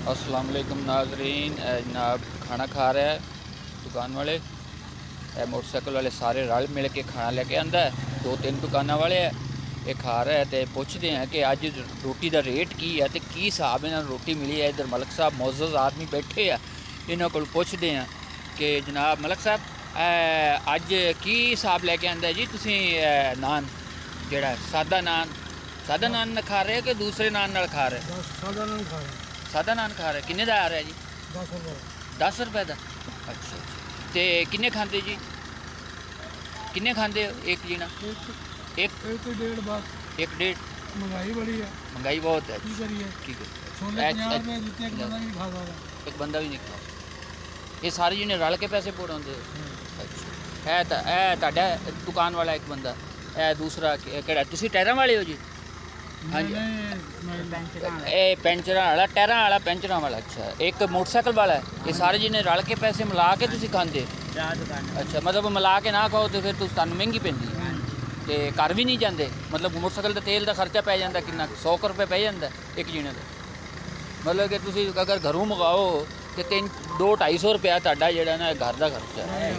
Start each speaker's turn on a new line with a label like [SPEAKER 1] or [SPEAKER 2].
[SPEAKER 1] अस्सलाम वालेकुम नाजरीन। जनाब खाना खा रहा है दुकान वाले, मोटरसाइकिल वाले सारे रल मिल के खाना लेके आंदा है। 2-3 दुकाना वाले है, ये खा रहा है। तो पुछते हैं कि अज रोटी का रेट की है, तो की हिसाब इन्होंने रोटी मिली है। इधर मलक साहब मोअज़्ज़ज़ आदमी बैठे है, इन्होंने को पुछते हैं कि जनाब मलक साहब अज की हिसाब लैके आंदा जी तुसीं नान जड़ा सादा नान खा रहे हो कि दूसरे नान नाल खा रहे हो?
[SPEAKER 2] सादा नान खा रहे।
[SPEAKER 1] सादा नान खा रहे किन्ने दा आ रहा है जी?
[SPEAKER 2] 10 रुपए।
[SPEAKER 1] 10 रुपए का। अच्छा तो किन्ने खाते जी? किन्ने खाते हो एक जीना? एक
[SPEAKER 2] एक डेढ़ बस।
[SPEAKER 1] एक डेढ़।
[SPEAKER 2] महंगाई बड़ी है,
[SPEAKER 1] महंगाई बहुत है।
[SPEAKER 2] की करिए।
[SPEAKER 1] ठीक है।
[SPEAKER 2] छोले 50 रुपए दिते, एक बंदा नहीं खा सकता।
[SPEAKER 1] एक बंदा भी नहीं खा। ये सारे जी ने रल के पैसे पौड़ाते? अच्छा है तुहाडा दुकान वाला एक बंदा है, दूसरा केड़ा तुसीं टायरां वाले हो जी? हाँ जी, ये पेंचर वाला, टायरां वाला, पेंचर वाला। अच्छा एक मोटरसाइकिल वाला है। ये सारे जी ने रल के पैसे मिला के तुसीं खांदे? अच्छा मतलब मिला के ना खाओ तो फिर तुहानूं महंगी पैंदी है। तो घर भी नहीं जाते? मतलब मोटरसाइकिल का तेल का खर्चा पै जाता कितना? 100 रुपये पै जाता एक जीने का। मतलब कि तुसीं अगर घरों मंगाओ तो 200-250 रुपया तुहाडा जिहड़ा ना घर का खर्चा है।